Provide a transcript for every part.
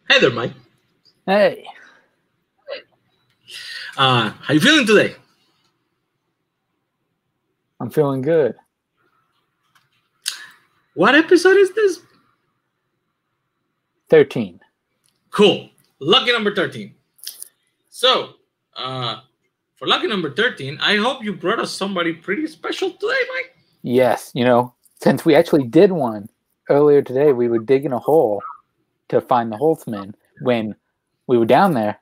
Hey there, Mike. Hey, How you feeling today? I'm feeling good. What episode is this? 13. Cool. Lucky number 13. So, for lucky number 13, I hope you brought us somebody pretty special today, Mike. Yes, since we actually did one earlier today, we were digging a hole to find the Holtzman. When we were down there,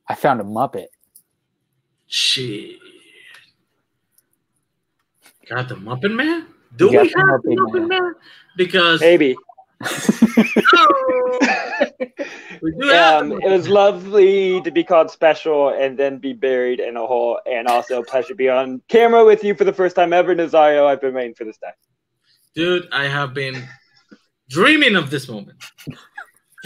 I found a Muppet. Shit. Got the Muppet Man? Do We we got the have the Muppet Muppet Man. Man? Because Maybe. we do have It was lovely to be called special and then be buried in a hole, and also a pleasure to be on camera with you for the first time ever, Nazario. I've been waiting for this day. Dude, I have been dreaming of this moment.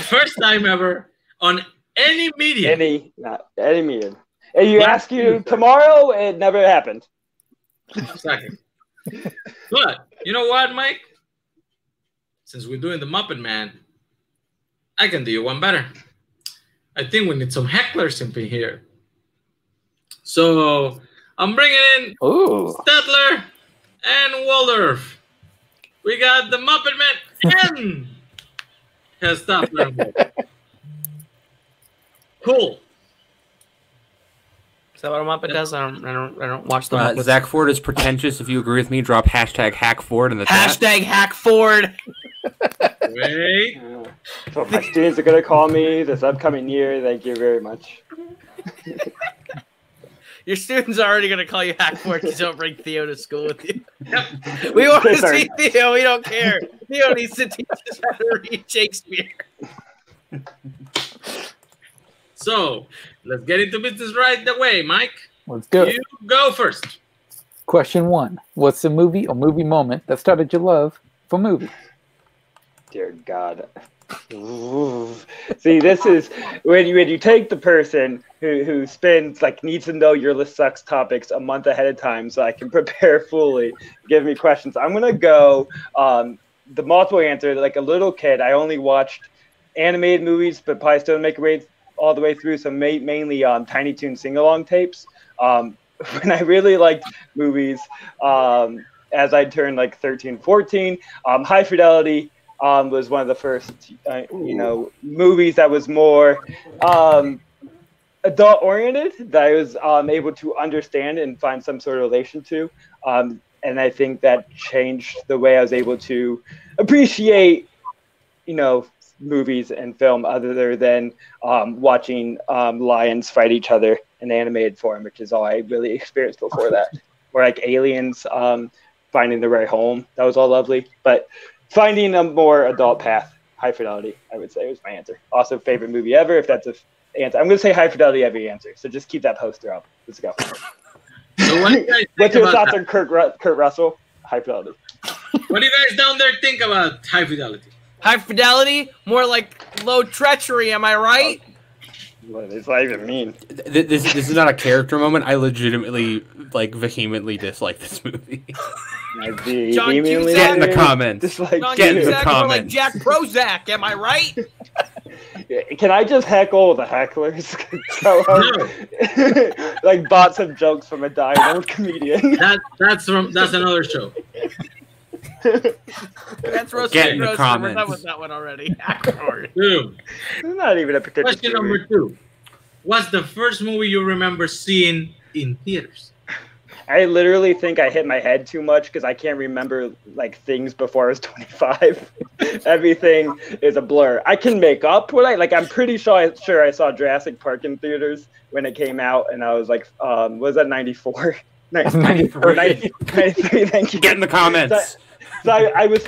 First time ever on any media. Any medium. And you ask you tomorrow, it never happened. Exactly. But you know what, Mike? Since we're doing the Muppet Man, I can do you one better. I think we need some hecklers in here. So I'm bringing in Stedtler and Waldorf. We got the Muppet Man and has Stedtler. Cool. Is that what a Muppet does? I don't watch the Muppets. Zack Ford is pretentious. If you agree with me, drop hashtag #HackFord in the chat. Hashtag #HackFord. Wait. So my students are going to call me this upcoming year. Thank you very much. Your students are already going to call you Hackford because you don't bring Theo to school with you. We want to see Theo. We don't care. Theo needs to teach us how to read Shakespeare. So let's get into business right away, Mike. Let's do it. You go first. Question 1. What's the movie or movie moment that started your love for movies? Dear God. Ooh. See, this is when you take the person who spends needs to know your list sucks topics a month ahead of time so I can prepare fully, give me questions. I'm gonna go the multiple answer. Like a little kid, I only watched animated movies, but probably still didn't make it way all the way through. So mainly Tiny Toon sing-along tapes. When I really liked movies, as I turned 13, 14, High Fidelity was one of the first, movies that was more adult-oriented that I was able to understand and find some sort of relation to. And I think that changed the way I was able to appreciate, movies and film other than watching lions fight each other in animated form, which is all I really experienced before that. Or aliens finding their way home. That was all lovely. But finding a more adult path, High Fidelity, I would say was my answer. Also, favorite movie ever, if that's an answer. I'm going to say High Fidelity every answer. So just keep that poster up. Let's go. So what's your thoughts on Kurt Russell? High Fidelity. What do you guys down there think about High Fidelity? High Fidelity? More like low treachery, am I right? What does that even mean? This is not a character moment. I legitimately, vehemently dislike this movie. John Cusack? Get in the comments. Get in the comments. More like Jack Prozac, am I right? Can I just heckle the hecklers? Like bought some jokes from a dying old comedian. That's another show. That's roast. Get in the comments. We're done with that one already. Dude. It's not even a particular. Question number 2. What's the first movie you remember seeing in theaters? I literally think I hit my head too much because I can't remember things before I was 25. Everything is a blur. I can make up what I'm pretty sure I saw Jurassic Park in theaters when it came out, and I was was that 94? 93, thank you. Get in the comments. So I would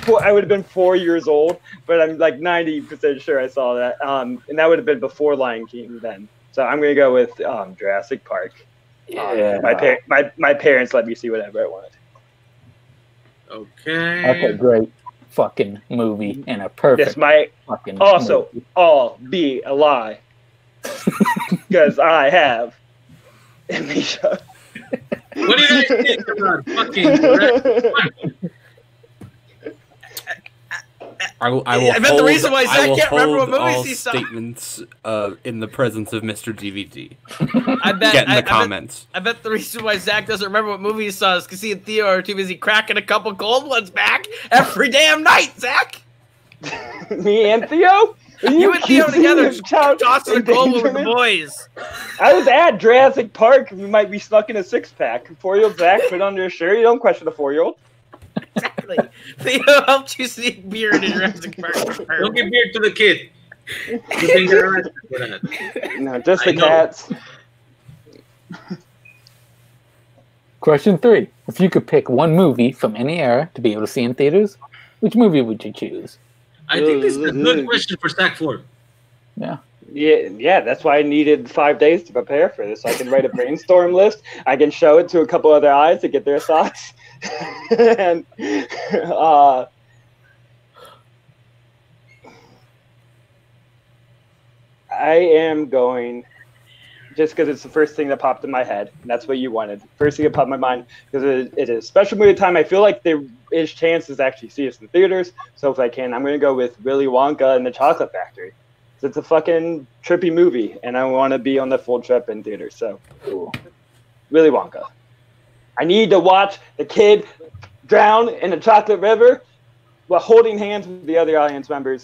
have been 4 years old, but I'm 90% sure I saw that. And that would have been before Lion King then. So I'm gonna go with Jurassic Park. Yeah. My parents let me see whatever I wanted. Okay. Okay, great fucking movie and a perfect fucking also movie. All be a lie. Because I have amnesia. What do you guys think about fucking Jurassic Park? I will I bet the reason why Zach can't remember what movies all he saw. statements in the presence of Mr. DVD. I bet. Get in the comments. I bet the reason why Zach doesn't remember what movie he saw is because he and Theo are too busy cracking a couple cold ones back every damn night, Zach. Me and Theo? You and Theo together tossing a cold one with the boys. I was at Jurassic Park. We might be stuck in a 6-pack. 4-year-old Zach put on your shirt. You don't question a 4-year-old. Exactly. Theo helped you sneak beer in Jurassic Park. Don't give beer to the kid. You think they're arrested for that? No, just the I know. cats. Question 3. If you could pick one movie from any era to be able to see in theaters, which movie would you choose? I think this is a good question for Zack Ford. Yeah. Yeah, that's why I needed 5 days to prepare for this. I can write a brainstorm list. I can show it to a couple other eyes to get their thoughts. And I am going, just because it's the first thing that popped in my head. And that's what you wanted. First thing that popped in my mind, because it is special movie time. I feel like there is chances to actually see us in theaters. So if I can, I'm going to go with Willy Wonka and the Chocolate Factory. It's a fucking trippy movie, and I want to be on the full trip in theaters. So, cool. Willy Wonka. I need to watch the kid drown in the chocolate river while holding hands with the other audience members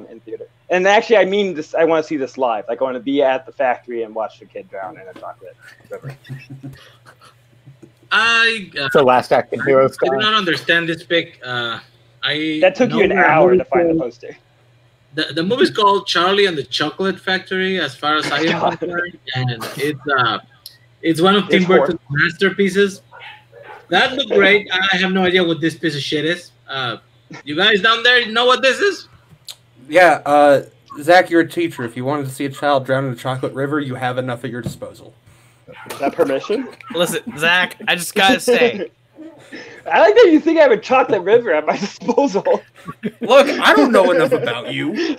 in theater. And actually, I mean this. I want to see this live. Like, I want to be at the factory and watch the kid drown in a chocolate river. It's a Last Action Hero I do style. not understand this pick. That took you an hour to find the poster. The movie's called Charlie and the Chocolate Factory, as far as I am concerned, and it's one of Tim Burton's masterpieces. That looked great. I have no idea what this piece of shit is. You guys down there know what this is? Yeah, Zach, you're a teacher. If you wanted to see a child drown in a chocolate river, you have enough at your disposal. Is that permission? Listen, Zach, I just gotta say. I like that you think I have a chocolate river at my disposal. Look, I don't know enough about you.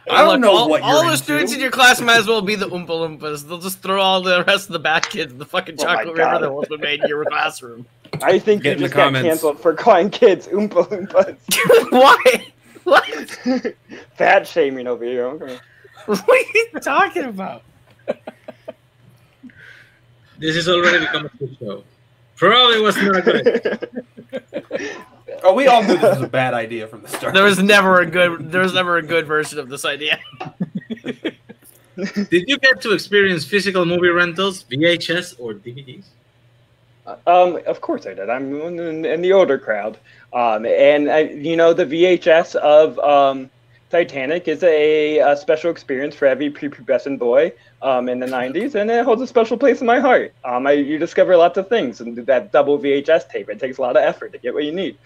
I don't know what you're all the into. students in your class might as well be the Oompa Loompas. They'll just throw all the rest of the bad kids in the fucking chocolate river that was made in your classroom. I think Get in you the just got comments. canceled for calling kids Oompa Loompas. Why? What? Fat shaming over here. Okay. What are you talking about? This has already become a good show. Probably was not a good idea. Oh, we all knew this was a bad idea from the start. There was never a good version of this idea. Did you get to experience physical movie rentals, VHS or DVDs? Of course I did. I'm in the older crowd. And the VHS of Titanic is a special experience for every prepubescent boy in the 90s, and it holds a special place in my heart. You discover lots of things, and that double VHS tape, it takes a lot of effort to get what you need.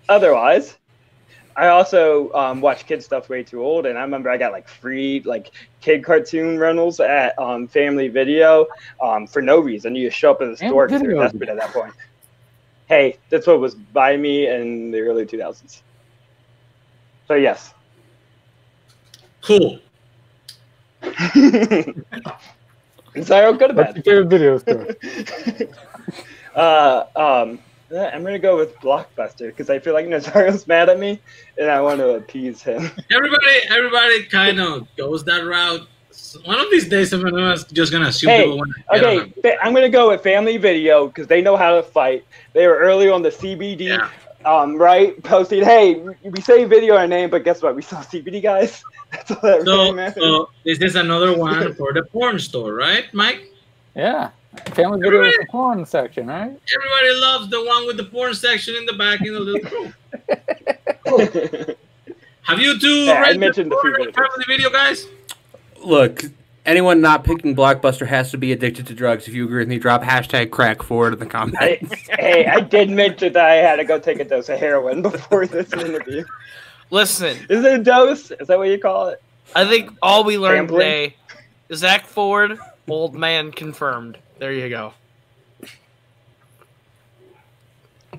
Otherwise, I also watch kid stuff way too old, and I remember I got free kid cartoon rentals at Family Video for no reason. You just show up at the store because you're desperate at that point. Hey, that's what was by me in the early 2000s. So yes. Cool. Sorry, go to What's bed. your favorite video store? I'm gonna go with Blockbuster because I feel like Nazario's mad at me, and I want to appease him. Everybody kind of goes that route. One of these days, I'm just gonna assume Hey, people want to get on them. I'm gonna go with Family Video because they know how to fight. They were early on the CBD. Yeah. Right? Posting, hey, we say video our name, but guess what? We sell CBD, guys. That's all that really matters. So is this another one for the porn store, right, Mike? Yeah. Family Video is the porn section, right? Everybody loves the one with the porn section in the back in the little room. Have you two Yeah, I rented mentioned the porn free on Family Video, guys? Look, anyone not picking Blockbuster has to be addicted to drugs. If you agree with me, drop #crackforward in the comments. I did mention that I had to go take a dose of heroin before this interview. Listen, Is it a dose? Is that what you call it? I think all we learned Sampling? today is Zack Ford, old man confirmed. There you go.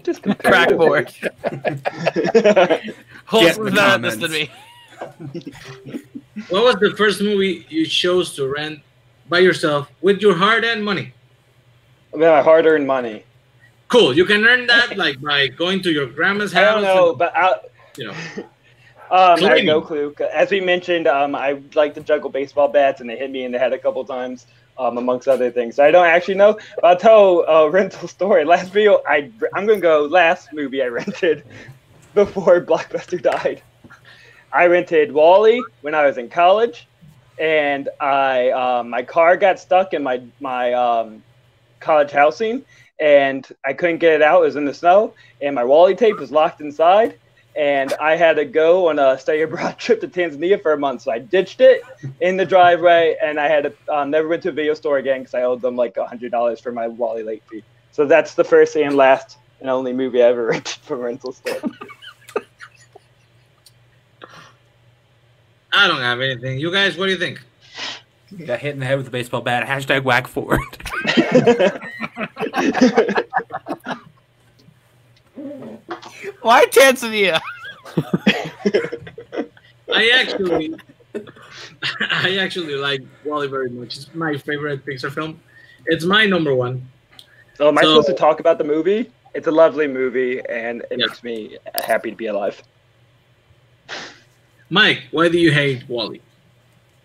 Just Crackboard. Get Wholesome in the better at this than me. What was the first movie you chose to rent by yourself with your hard-earned money? My hard-earned money. Cool. You can earn that by going to your grandma's I house. don't know, but you know. I have no clue. As we mentioned, I like to juggle baseball bats, and they hit me in the head a couple times, amongst other things. So I don't actually know, but I'll tell a rental story. Last video, I'm going to go last movie I rented before Blockbuster died. I rented Wall-E when I was in college, and my car got stuck in my college housing, and I couldn't get it out. It was in the snow, and my Wall-E tape was locked inside. And I had to go on a study abroad trip to Tanzania for a month. So I ditched it in the driveway, and I had to never went to a video store again because I owed them like $100 for my Wall-E late fee. So that's the first and last and only movie I ever rented from a rental store. I don't have anything. You guys, what do you think? Got hit in the head with a baseball bat. Hashtag Zack Ford. Why Tanzania? I actually like Wall-E very much. It's my favorite Pixar film. It's my number one. So am I supposed to talk about the movie? It's a lovely movie, and it makes me happy to be alive. Mike, why do you hate Wall-E?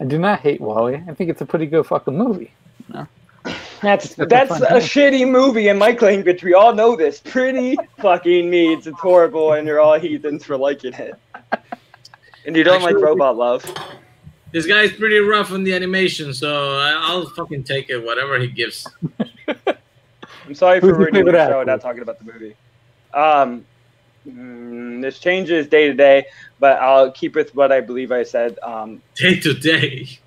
I do not hate Wall-E. I think it's a pretty good fucking movie. No? That's a shitty movie in Mike language. We all know this. Pretty fucking means it's horrible, and you're all heathens for liking it. And you don't like Robot Love. This guy's pretty rough on the animation, so I'll fucking take it, whatever he gives. I'm sorry for ruining the show and not talking about the movie. This changes day to day, but I'll keep with what I believe I said. Day to day.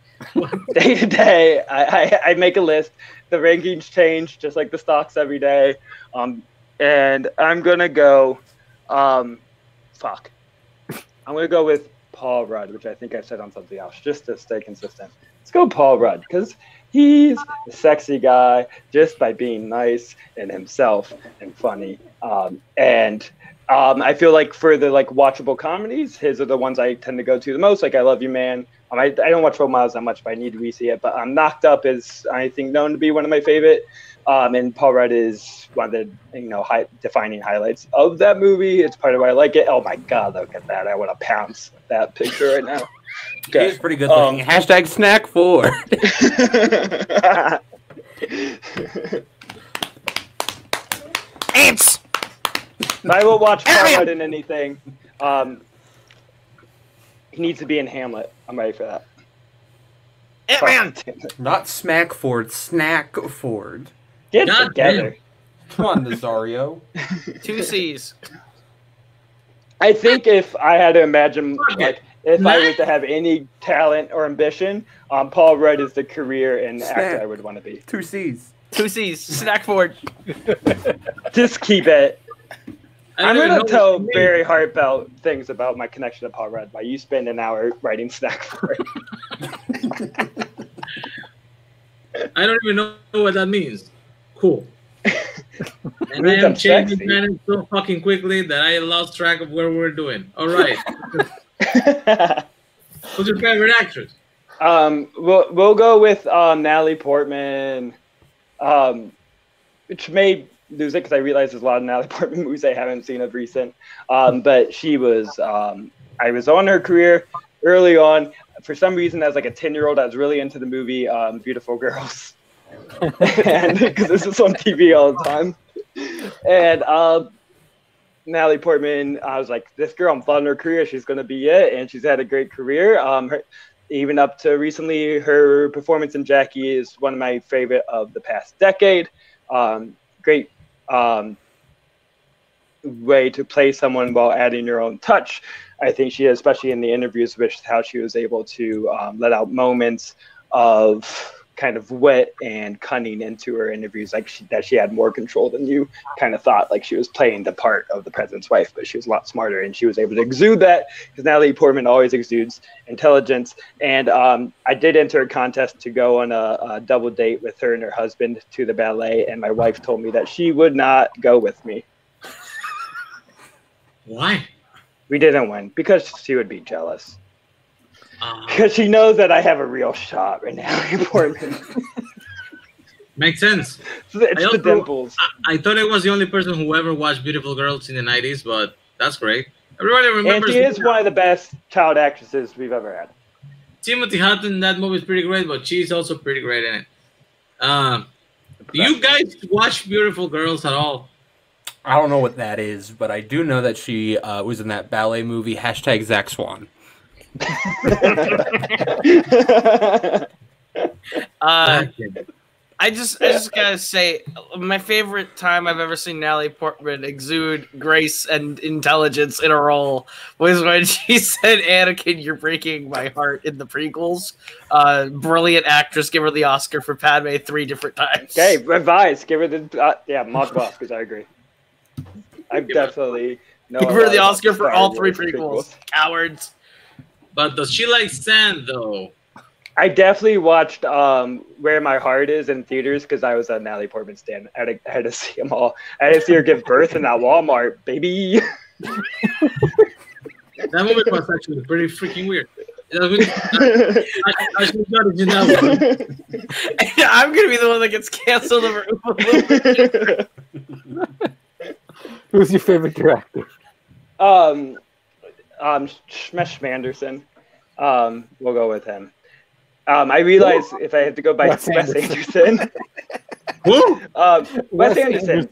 Day to day, I make a list. The rankings change just like the stocks every day. And I'm gonna go. I'm gonna go with Paul Rudd, which I think I said on something else, just to stay consistent. Let's go Paul Rudd because he's a sexy guy just by being nice and himself and funny. I feel like for the watchable comedies, his are the ones I tend to go to the most. Like I Love You, Man. I don't watch Role Models that much, but I need to re-see it. But Knocked Up is, I think, known to be one of my favorite. And Paul Rudd is one of the defining highlights of that movie. It's part of why I like it. Oh my God, look at that! I want to pounce that picture right now. Okay. He's pretty good looking. Hashtag Snack Ford. Ants. I will watch Paul Rudd in anything. He needs to be in Hamlet. I'm ready for that. Ant-Man. Not Smack Ford, Snack Ford. Get together. Come on, Nazario. 2 C's. I think if I had to imagine, if I was to have any talent or ambition, Paul Rudd is the career and actor I would want to be. 2 C's. 2 C's. Snack Ford. Just keep it. I'm going to tell very heartfelt things about my connection to Paul Rudd while you spend an hour writing Snack Ford. I don't even know what that means. Cool. And I am changing planets so fucking quickly that I lost track of where we're doing. All right. Who's your favorite actress? We'll go with Natalie Portman, which may lose it because I realize there's a lot of Natalie Portman movies I haven't seen of recent. But she was, I was on her career early on. For some reason, as like a 10-year-old, I was really into the movie Beautiful Girls. And because this is on TV all the time. And Natalie Portman, I was like, this girl, I'm following her career. She's going to be it. And she's had a great career. Even up to recently, her performance in Jackie is one of my favorite of the past decade. Great way to play someone while adding your own touch. I think she, especially in the interviews, which how she was able to let out moments of kind of wit and cunning into her interviews, like that she had more control than you kind of thought, like she was playing the part of the president's wife, but she was a lot smarter and she was able to exude that because Natalie Portman always exudes intelligence. And I did enter a contest to go on a double date with her and her husband to the ballet, and my wife told me that she would not go with me. Why? We didn't win because she would be jealous. Because she knows that I have a real shot right now. Portman. Makes sense. It's the dimples. I thought I was the only person who ever watched Beautiful Girls in the 90s, but that's great. Everybody And remembers. she is one of the best child actresses we've ever had. Timothy Hutton in that movie is pretty great, but she's also pretty great in it. Do you guys watch Beautiful Girls at all? I don't know what that is, but I do know that she was in that ballet movie #Zack Swan. I just gotta say, my favorite time I've ever seen Natalie Portman exude grace and intelligence in a role was when she said, "Anakin, you're breaking my heart" in the prequels. Brilliant actress, give her the Oscar for Padme 3 different times. Okay, revise. Give her the multiple Oscars. I agree. I definitely know. Give her the Oscar for all 3 prequels. Cowards. But does she like sand though? I definitely watched Where My Heart Is in theaters because I was a Natalie Portman stan. I had to see them all. I had to see her give birth in that Walmart, baby. That movie was actually pretty freaking weird. I should have done it in that one. I'm gonna be the one that gets canceled over. Who's your favorite director? Schmesh Manderson. We'll go with him. I realize if I had to go by Wes Anderson. Who? Wes Anderson.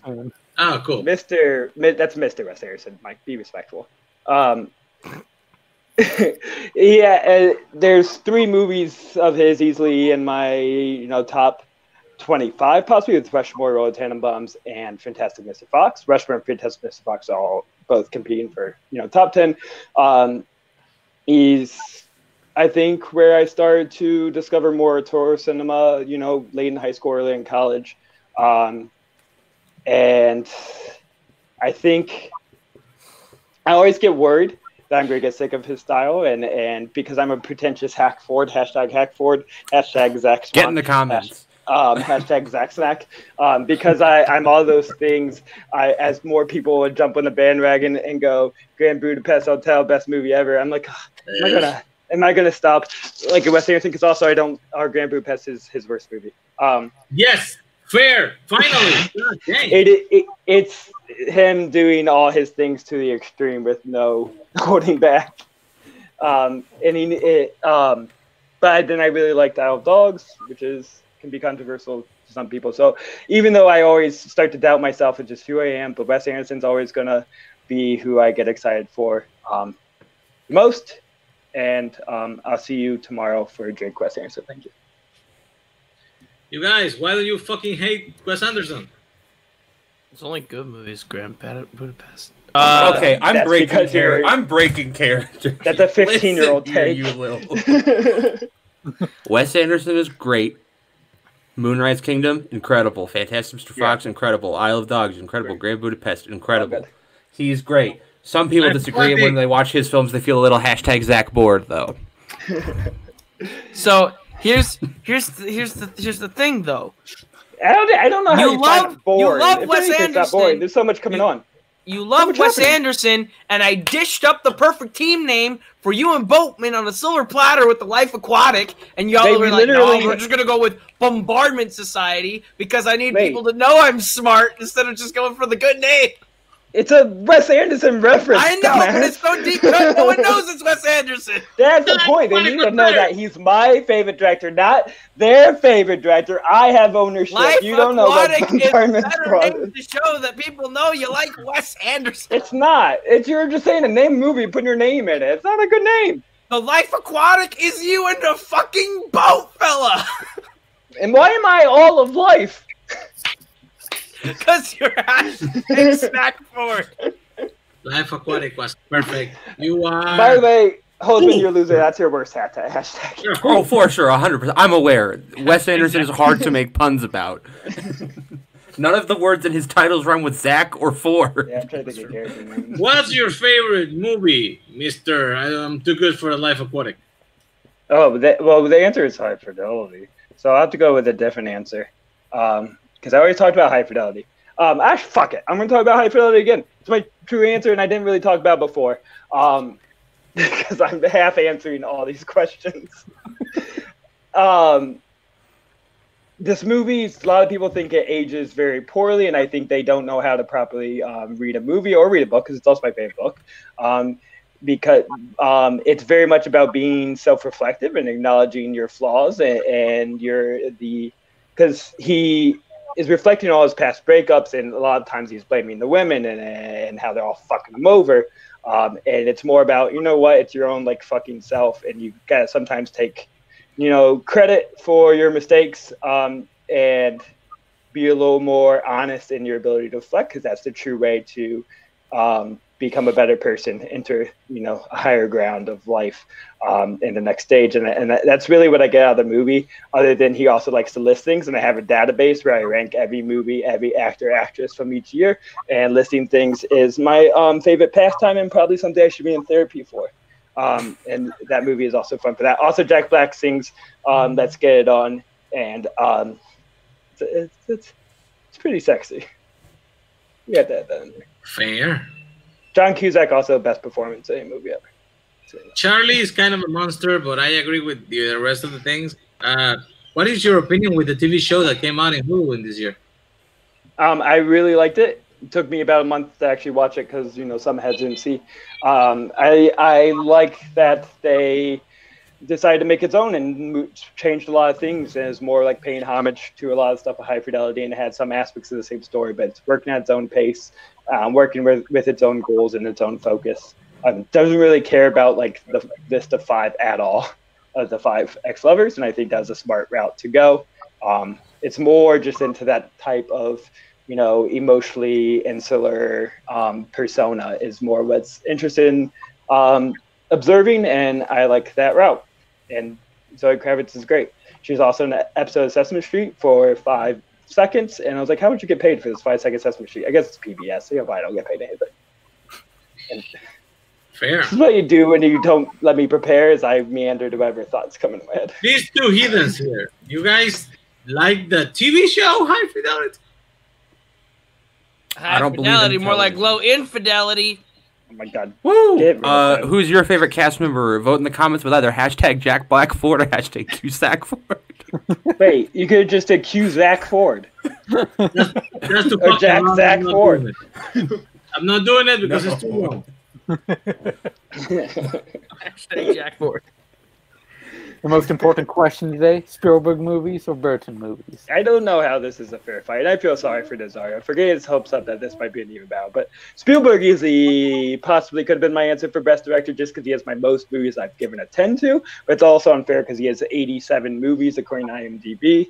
Oh, cool. That's Mr. Wes Anderson. Mike, be respectful. Yeah, there's 3 movies of his easily in my top 25, possibly with Rushmore, Royal Tenenbaums, and Fantastic Mr. Fox. Rushmore and Fantastic Mr. Fox are all both competing for top 10. He's, I think, where I started to discover more Toro cinema, late in high school, early in college. And I think I always get worried that I'm going to get sick of his style. And because I'm a pretentious hack Ford, #hack Ford, #Zack Swan. Get in the comments. #Zack Snack. Because I'm all those things. As more people would jump on the bandwagon and go, Grand Budapest Hotel, best movie ever. I'm like, am I gonna stop like Wes Anderson? Because also our Grand Budapest is his worst movie. Yes, fair. Finally, God, dang. It's him doing all his things to the extreme with no holding back. But then I really liked Isle of Dogs, which can be controversial to some people. So even though I always start to doubt myself and just who I am, but Wes Anderson's always gonna be who I get excited for most. And I'll see you tomorrow for a drink, Wes Anderson. Thank you. You guys, why do you fucking hate Wes Anderson? It's only good movies, Grand Budapest. Okay, I'm breaking character. That's a 15-year-old take. You little. Wes Anderson is great. Moonrise Kingdom, incredible. Fantastic Mr. Fox, incredible. Isle of Dogs, incredible. Grand Budapest, incredible. He's great. Some people disagree when they watch his films. They feel a little #Zach bored, though. So here's the thing, though. I don't know how you find it bored. You love Wes Anderson. There's so much coming on. You love Wes Anderson, and I dished up the perfect team name for you and Boatman on a silver platter with The Life Aquatic, and y'all were like, no, we're just going to go with Bombardment Society because I need people to know I'm smart instead of just going for the good name. It's a Wes Anderson reference. I know, but it's so deep cut, no one knows it's Wes Anderson. That's the point. They need to know that he's my favorite director, not their favorite director. I have ownership. Life you don't know about Bombardment Brothers. To show that people know you like Wes Anderson. It's not. You're just saying a name movie, putting your name in it. It's not a good name. The Life Aquatic is you in the fucking boat, fella. And why am I all of life? Because you're Zack Ford. Life Aquatic was perfect. You are. By the way, husband, you're loser. That's your worst #. Oh, for sure, 100%. I'm aware. Wes Anderson is hard to make puns about. None of the words in his titles rhyme with Zach or Ford. Yeah, I'm trying to think of character names. What's your favorite movie, Mister? I'm too good for the Life Aquatic. Oh, the answer is High Fidelity. So I'll have to go with a different answer. Because I already talked about High Fidelity. Fuck it. I'm going to talk about High Fidelity again. It's my true answer, and I didn't really talk about it before. Because I'm half answering all these questions. this movie, a lot of people think it ages very poorly, and I think they don't know how to properly read a movie or read a book, because it's also my favorite book. Because it's very much about being self-reflective and acknowledging your flaws and because he is reflecting on all his past breakups, and a lot of times he's blaming the women and how they're all fucking him over. And it's more about, you know what, it's your own like fucking self, and you gotta sometimes take, credit for your mistakes, and be a little more honest in your ability to reflect, because that's the true way to become a better person, enter a higher ground of life in the next stage. And that's really what I get out of the movie, other than he also likes to list things, and I have a database where I rank every movie, every actor, actress from each year, and listing things is my favorite pastime, and probably someday I should be in therapy for. And that movie is also fun for that. Also, Jack Black sings Let's Get It On, and it's pretty sexy. We got that in there. Fair. John Cusack, also best performance in any movie ever. Charlie is kind of a monster, but I agree with the rest of the things. What is your opinion with the TV show that came out in Hulu in this year? I really liked it. It took me about a month to actually watch it because, some hesitancy. I like that they decided to make its own and changed a lot of things, and it's more like paying homage to a lot of stuff with high fidelity, and it had some aspects of the same story, but it's working at its own pace, working with its own goals and its own focus. Doesn't really care about like the list of 5 at all, of the 5 ex-lovers, and I think that's a smart route to go. It's more just into that type of emotionally insular persona is more what's interested in observing, and I like that route. And Zoe Kravitz is great. She's also in an episode of Sesame Street for 5 seconds, and I was like, how would you get paid for this 5-second Sesame Street? I guess it's PBS, so I don't get paid anything. And fair. This is what you do when you don't let me prepare, is I meander to whatever thoughts come into my head. These two heathens here. You guys like the TV show High Fidelity? High fidelity, more like low infidelity. Oh my god. Woo! Who's your favorite cast member? Vote in the comments with either hashtag Jack Black Ford or hashtag Zack Ford. Wait, you could just accuse Zack Ford. Just or Zack Ford. I'm not doing it because it's too long. Hashtag Jack Ford. The most important question today, Spielberg movies or Burton movies? I don't know how this is a fair fight. I feel sorry for Nazario. For his hopes up that this might be an even battle. But Spielberg easily possibly could have been my answer for Best Director just because he has my most movies I've given a 10 to. But it's also unfair because he has 87 movies according to IMDb.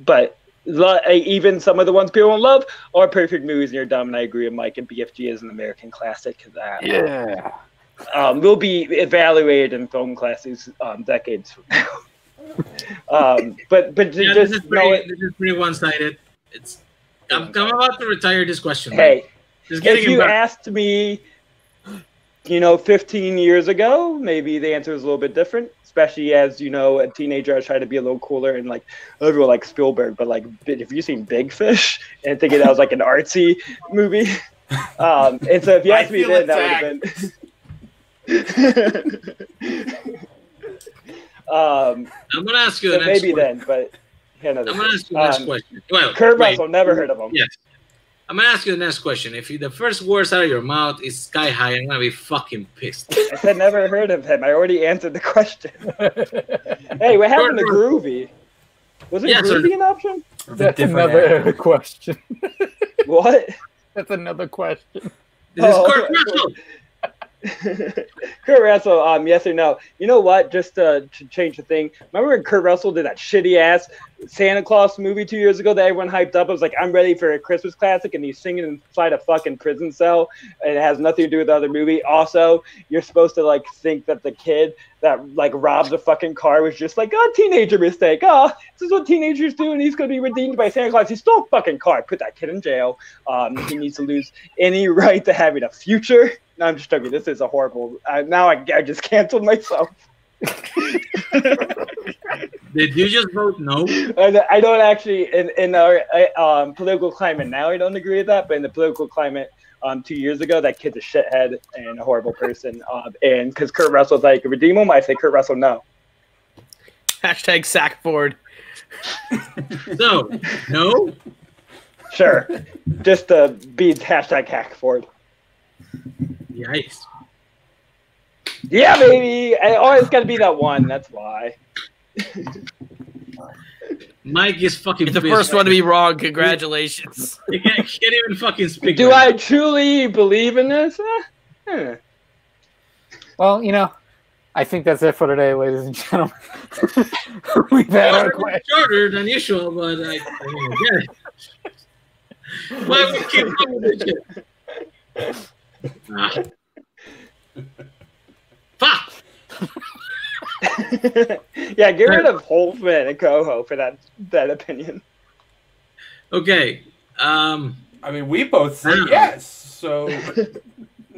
But even some of the ones people don't love are perfect movies, and you're dumb, and I agree with Mike, and BFG is an American classic. Yeah. Will be evaluated in film classes decades from now. But Yeah, just this is pretty one-sided. I'm about to retire this question. Hey, if you asked me, 15 years ago, maybe the answer was a little bit different. Especially as a teenager, I was trying to be a little cooler and like everyone likes Spielberg, but like, have you seen Big Fish? And thinking that was like an artsy movie. And so if you asked me then, that would have been. I'm gonna ask you the next maybe question. then, but I'm gonna ask you the next question. Well, Kurt Russell, never heard of him. Yes. I'm gonna ask you the next question. If the first words out of your mouth is Sky High, I'm gonna be fucking pissed. I said never heard of him. I already answered the question. Hey, what happened to Groovy? Was it Groovy an option? That's another question. What? That's another question. This is Kurt Russell. Kurt Russell, yes or no? You know what? Just to change the thing. Remember when Kurt Russell did that shitty ass Santa Claus movie 2 years ago that everyone hyped up? I was like, I'm ready for a Christmas classic, and he's singing inside a fucking prison cell, and it has nothing to do with the other movie. Also, you're supposed to like think that the kid that like robs a fucking car was just like a teenager mistake. Oh, this is what teenagers do, and he's gonna be redeemed by Santa Claus. He stole a fucking car. Put that kid in jail. He needs to lose any right to having a future. No, I'm just joking. This is a horrible. Now I just canceled myself. Did you just vote no? I don't actually in our political climate now. I don't agree with that, but in the political climate 2 years ago, that kid's a shithead and a horrible person. And because Kurt Russell's like redeem him, I say Kurt Russell no. Hashtag Zack Ford. So, no? Sure. Just to be hashtag Hackford. Yikes. Yeah, baby. I always got to be that one. That's why. Mike is fucking You're the pissed. first one to be wrong. Congratulations. He can't even fucking speak. Do right I truly believe in this? Well, I think that's it for today, ladies and gentlemen. We've had our question. Shorter than usual, but I don't get it. Why we keep up with this shit? Fuck! Yeah, get rid of Holtzman and Coho for that opinion. Okay. I mean, we both said yes, so...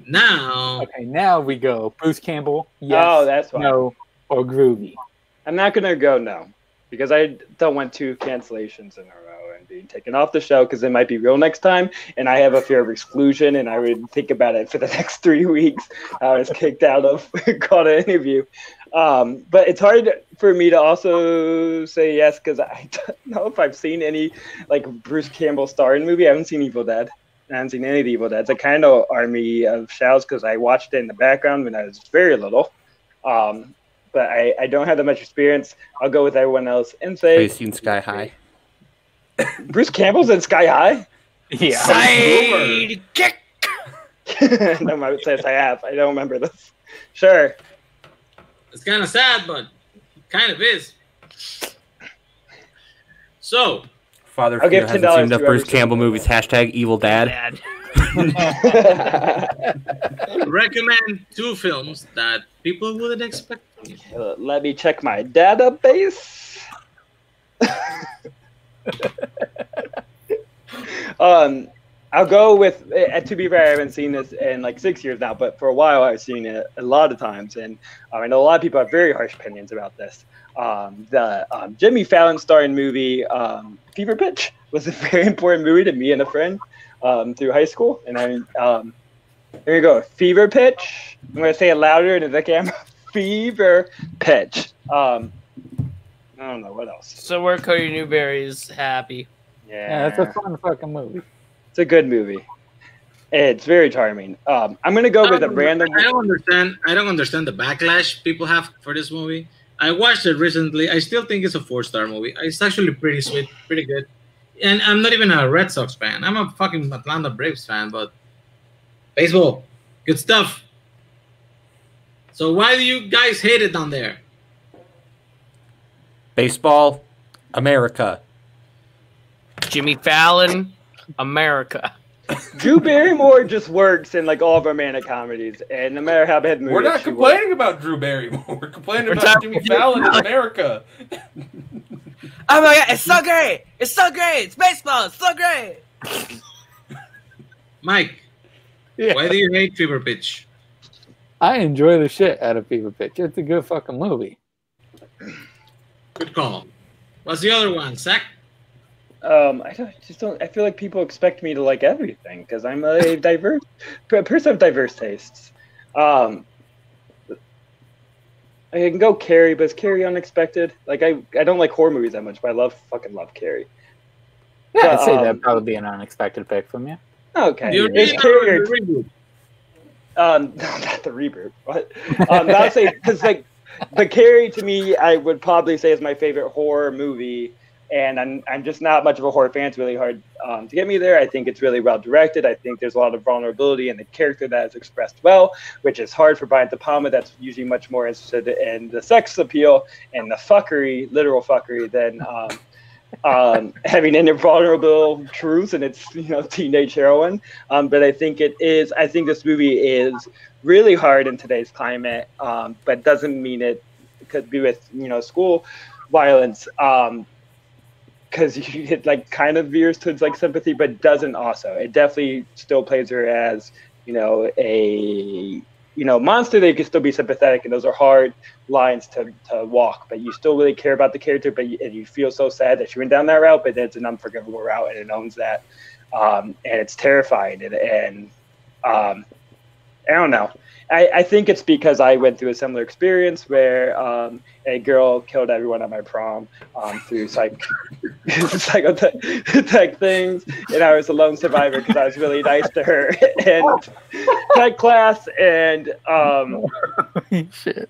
Now... Okay, now we go. Bruce Campbell, yes, Oh, that's why. no, or Groovy. I'm not going to go no, because I don't want 2 cancellations in a row and being taken off the show because it might be real next time, and I have a fear of exclusion, and I would think about it for the next 3 weeks. I was kicked out of caught an interview. But it's hard for me to also say yes because I don't know if I've seen any Bruce Campbell starring movie. I haven't seen Evil Dead. I haven't seen any of the Evil Dead. It's a kind of army of shouts because I watched it in the background when I was very little. But I don't have that much experience. I'll go with everyone else and say... Have you seen Sky High? Bruce Campbell's in Sky High? Yeah. Side kick. No, I would say I have. I don't remember this. Sure. It's kind of sad, but it kind of is. So... Father I'll give hasn't $10 seen enough to Bruce whoever's Campbell seen it. movies. Hashtag Evil Dad. recommend 2 films that people wouldn't expect. Let me check my database. I'll go with, to be fair, I haven't seen this in 6 years now, but for a while I've seen it a lot of times, and I know a lot of people have very harsh opinions about this. The Jimmy Fallon starring movie Fever Pitch was a very important movie to me and a friend through high school, and there you go, Fever Pitch. I'm going to say it louder into the camera. Fever Pitch. I don't know what else. So where Cody Newberry's happy. Yeah, that's a fun fucking movie. It's a good movie. It's very charming. I'm gonna go with a random. I don't understand the backlash people have for this movie. I watched it recently. I still think it's a 4-star movie. It's actually pretty sweet, pretty good. And I'm not even a Red Sox fan. I'm a fucking Atlanta Braves fan, but baseball, good stuff. So why do you guys hate it down there? Baseball, America. Jimmy Fallon, America. Drew Barrymore just works in all romantic comedies, and no matter how bad movies. We're not she complaining about Drew Barrymore. We're complaining about Jimmy Fallon in America. Oh my god, it's so great! It's so great! It's baseball! It's so great! Mike, why do you hate Fever Pitch? I enjoy the shit out of Fever Pitch. It's a good fucking movie. Good call. What's the other one, Zach? I don't. I feel like people expect me to like everything because I'm a person of diverse tastes. I can go Carrie, but is Carrie unexpected? I don't like horror movies that much, but I fucking love Carrie. Yeah, I'd say that'd probably be an unexpected pick from you. Okay. You're It's Carrie. the reboot. No, not the reboot. But I'd say because the Carrie to me, I would probably say is my favorite horror movie. And I'm just not much of a horror fan. It's really hard to get me there. I think it's really well directed. I think there's a lot of vulnerability in the character that is expressed well, which is hard for Brian De Palma. That's usually much more interested in the sex appeal and the fuckery, literal fuckery, than having any vulnerable truths and its teenage heroine. But I think I think this movie is really hard in today's climate, but doesn't mean it could be with school violence. Because it kind of veers towards sympathy, but doesn't also. It definitely still plays her as a monster that you can still be sympathetic, and those are hard lines to walk. But you still really care about the character, and you feel so sad that she went down that route. But it's an unforgivable route, and it owns that, and it's terrifying. And I don't know. I think it's because I went through a similar experience where a girl killed everyone at my prom through psychotech things, and I was a lone survivor because I was really nice to her in tech class, and Shit.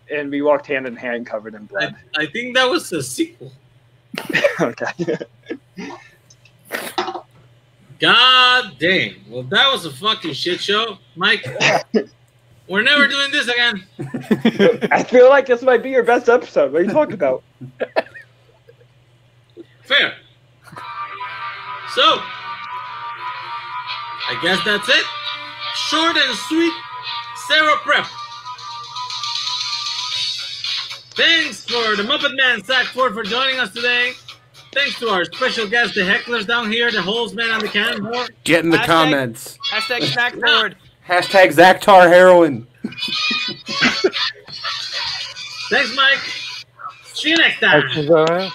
and we walked hand in hand covered in blood. I think that was a sequel. Okay. God dang. Well, that was a fucking shit show. Mike, we're never doing this again. I feel like this might be your best episode. What are you talking about? Fair. So, I guess that's it. Short and sweet, Sarah Prep. Thanks for the Muppet Man, Zack Ford, for joining us today. Thanks to our special guests, the hecklers down here, the holes man on the cannonball. Get in the comments. Hashtag Zack Ford. Hashtag Zactar Heroin. Thanks, Mike. See you next time. That's